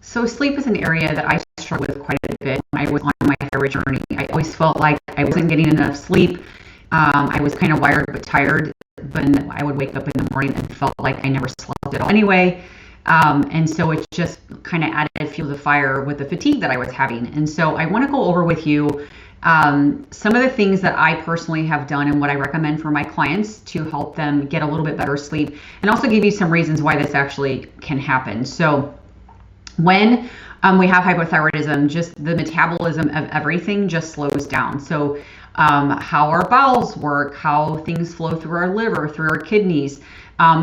So sleep is an area that I struggle with quite a bit when I was on my thyroid journey. I always felt like I wasn't getting enough sleep. I was kind of wired but tired, but I would wake up in the morning and felt like I never slept at all anyway. And so it just kind of added fuel to the fire with the fatigue that I was having. And so I want to go over with you some of the things that I personally have done and what I recommend for my clients to help them get a little bit better sleep, and also give you some reasons why this actually can happen. So when we have hypothyroidism, just the metabolism of everything just slows down. So how our bowels work, how things flow through our liver, through our kidneys.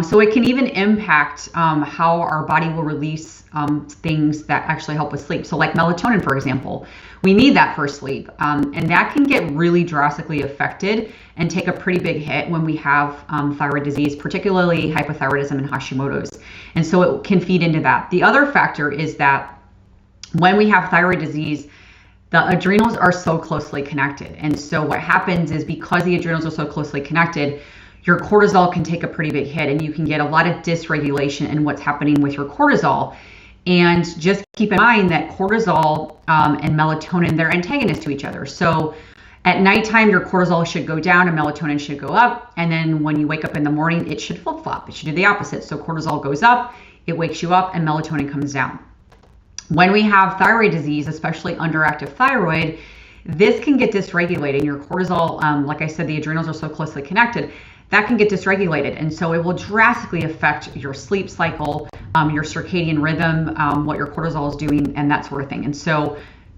So it can even impact how our body will release things that actually help with sleep. So like melatonin, for example, we need that for sleep. And that can get really drastically affected and take a pretty big hit when we have thyroid disease, particularly hypothyroidism and Hashimoto's. And so it can feed into that. The other factor is that when we have thyroid disease, the adrenals are so closely connected. And so what happens is, because the adrenals are so closely connected, your cortisol can take a pretty big hit, and you can get a lot of dysregulation in what's happening with your cortisol. And just keep in mind that cortisol and melatonin, they're antagonists to each other. So at nighttime, your cortisol should go down and melatonin should go up. And then when you wake up in the morning, it should flip-flop. It should do the opposite. So cortisol goes up, it wakes you up, and melatonin comes down. When we have thyroid disease, especially underactive thyroid, this can get dysregulated. Your cortisol, like I said, the adrenals are so closely connected, that can get dysregulated. And so it will drastically affect your sleep cycle, your circadian rhythm, what your cortisol is doing, and that sort of thing. And so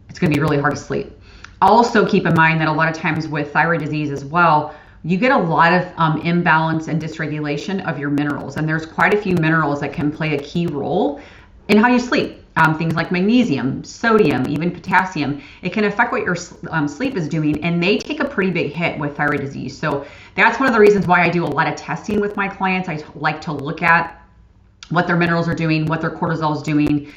it's going to be really hard to sleep. Also keep in mind that a lot of times with thyroid disease as well, you get a lot of imbalance and dysregulation of your minerals. And there's quite a few minerals that can play a key role in how you sleep. Things like magnesium, sodium, even potassium. It can affect what your sleep is doing, and they take a pretty big hit with thyroid disease. So that's one of the reasons why I do a lot of testing with my clients. I like to look at what their minerals are doing, what their cortisol is doing.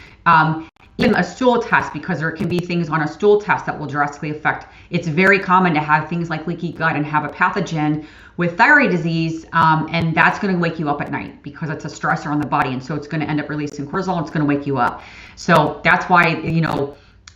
Even a stool test, because there can be things on a stool test that will drastically affect. It's very common to have things like leaky gut and have a pathogen with thyroid disease, and that's going to wake you up at night because it's a stressor on the body, and so it's going to end up releasing cortisol, and it's going to wake you up. So that's why,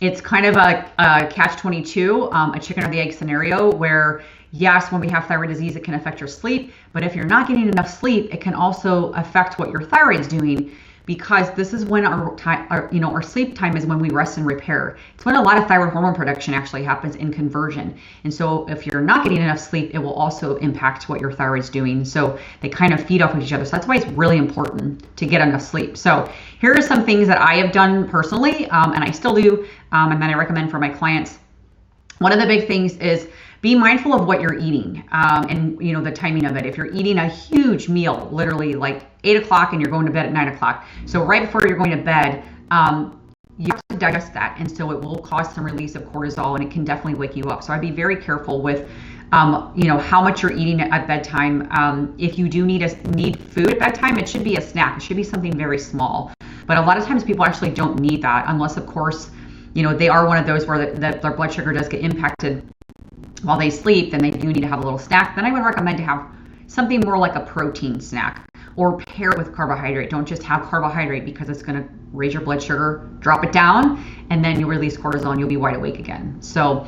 it's kind of a catch-22, a chicken or the egg scenario, where yes, when we have thyroid disease, it can affect your sleep, but if you're not getting enough sleep, it can also affect what your thyroid's doing, because this is when our sleep time is when we rest and repair. It's when a lot of thyroid hormone production actually happens in conversion. And so if you're not getting enough sleep, it will also impact what your thyroid's doing. So they kind of feed off of each other. So that's why it's really important to get enough sleep. So here are some things that I have done personally, and I still do, and that I recommend for my clients. One of the big things is be mindful of what you're eating, and the timing of it. If you're eating a huge meal, literally like 8 o'clock, and you're going to bed at 9 o'clock, so right before you're going to bed, you have to digest that, and so it will cause some release of cortisol, and it can definitely wake you up. So I'd be very careful with how much you're eating at bedtime. If you do need food at bedtime, it should be a snack. It should be something very small. But a lot of times people actually don't need that, unless of course they are one of those where their blood sugar does get impacted while they sleep. Then they do need to have a little snack. Then I would recommend to have something more like a protein snack, or pair it with carbohydrate. Don't just have carbohydrate, because it's going to raise your blood sugar, drop it down, and then you'll release cortisol and you'll be wide awake again. So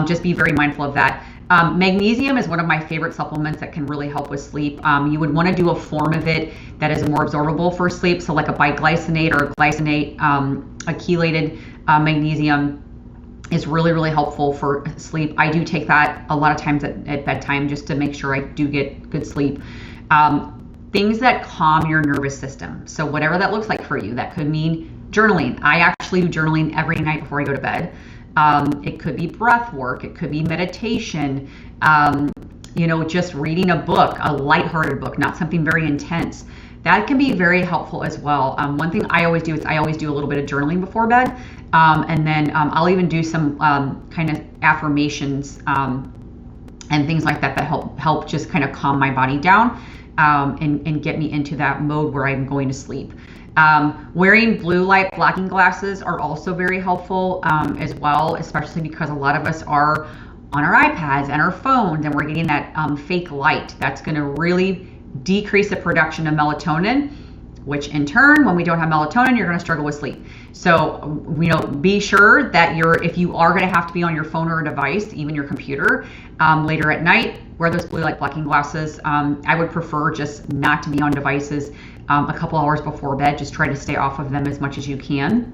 just be very mindful of that. Magnesium is one of my favorite supplements that can really help with sleep. You would want to do a form of it that is more absorbable for sleep. So like a biglycinate or a glycinate, a chelated magnesium is really, really helpful for sleep. I do take that a lot of times at bedtime, just to make sure I do get good sleep. Things that calm your nervous system. So whatever that looks like for you, that could mean journaling. I actually do journaling every night before I go to bed. It could be breath work. It could be meditation. Just reading a book, a lighthearted book, not something very intense. That can be very helpful as well. One thing I always do is I always do a little bit of journaling before bed. And then I'll even do some kind of affirmations and things like that help just kind of calm my body down and get me into that mode where I'm going to sleep. Wearing blue light blocking glasses are also very helpful as well, especially because a lot of us are on our iPads and our phones, and we're getting that fake light. That's going to really decrease the production of melatonin, which in turn, when we don't have melatonin, you're going to struggle with sleep. So, be sure that if you are going to have to be on your phone or a device, even your computer, later at night, wear those blue light blocking glasses. I would prefer just not to be on devices a couple hours before bed. Just try to stay off of them as much as you can.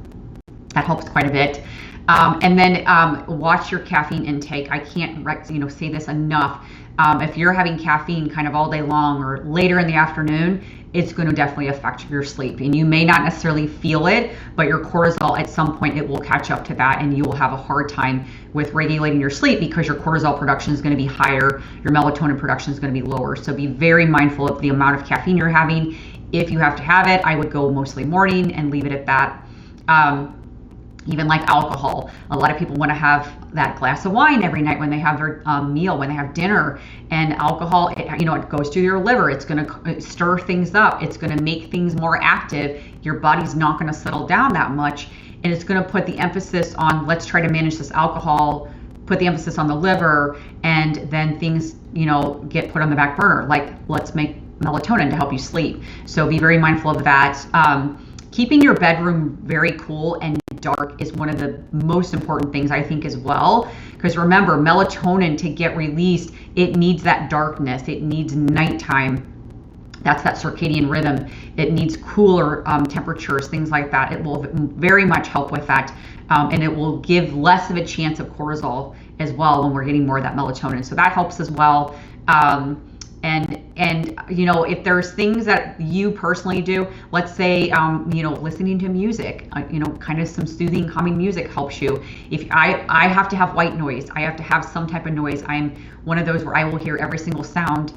That helps quite a bit. And then watch your caffeine intake. I can't say this enough. If you're having caffeine kind of all day long or later in the afternoon, it's going to definitely affect your sleep. And you may not necessarily feel it, but your cortisol at some point, it will catch up to that, and you will have a hard time with regulating your sleep because your cortisol production is going to be higher, your melatonin production is going to be lower. So be very mindful of the amount of caffeine you're having. If you have to have it, I would go mostly morning and leave it at that. Even like alcohol, a lot of people want to have that glass of wine every night when they have their meal, when they have dinner. And alcohol, it goes through your liver. It's going to stir things up. It's going to make things more active. Your body's not going to settle down that much, and it's going to put the emphasis on, let's try to manage this alcohol, put the emphasis on the liver, and then things get put on the back burner. Like, let's make melatonin to help you sleep. So be very mindful of that. Keeping your bedroom very cool and dark is one of the most important things, I think, as well. Because remember, melatonin, to get released, it needs that darkness. It needs nighttime. That's that circadian rhythm. It needs cooler temperatures, things like that. It will very much help with that. And it will give less of a chance of cortisol as well when we're getting more of that melatonin. So that helps as well. And if there's things that you personally do, let's say, listening to music, kind of some soothing, calming music helps you. If I have to have white noise, I have to have some type of noise. I'm one of those where I will hear every single sound,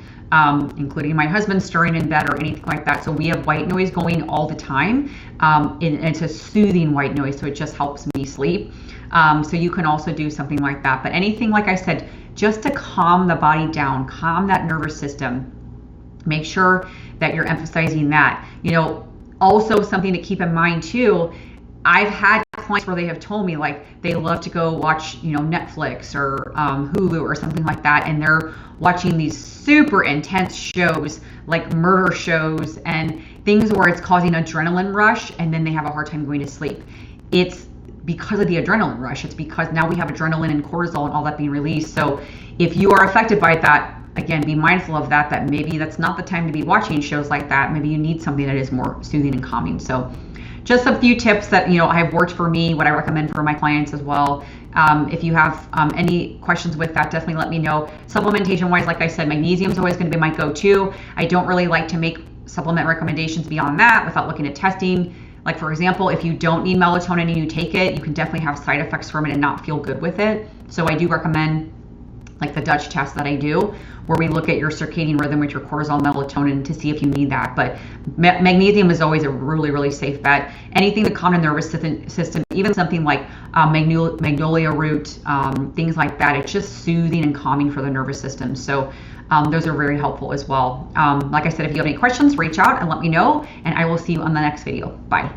including my husband stirring in bed or anything like that. So we have white noise going all the time. And it's a soothing white noise, so it just helps me sleep. So you can also do something like that. But anything, like I said, just to calm the body down, calm that nervous system. Make sure that you're emphasizing that. Also something to keep in mind too, I've had clients where they have told me like they love to go watch, Netflix or Hulu or something like that, and they're watching these super intense shows like murder shows and things where it's causing adrenaline rush, and then they have a hard time going to sleep. It's because of the adrenaline rush. It's because now we have adrenaline and cortisol and all that being released. So if you are affected by that, again, be mindful of that maybe that's not the time to be watching shows like that. Maybe you need something that is more soothing and calming. So just a few tips that, have worked for me, what I recommend for my clients as well. If you have any questions with that, definitely let me know. Supplementation wise, like I said, magnesium is always going to be my go-to. I don't really like to make supplement recommendations beyond that without looking at testing. Like, for example, if you don't need melatonin and you take it, you can definitely have side effects from it and not feel good with it. So I do recommend like the Dutch test that I do, where we look at your circadian rhythm with your cortisol, melatonin to see if you need that. But magnesium is always a really, really safe bet. Anything to calm the nervous system, even something like magnolia root, things like that, it's just soothing and calming for the nervous system. So those are very helpful as well. Like I said, if you have any questions, reach out and let me know, and I will see you on the next video. Bye.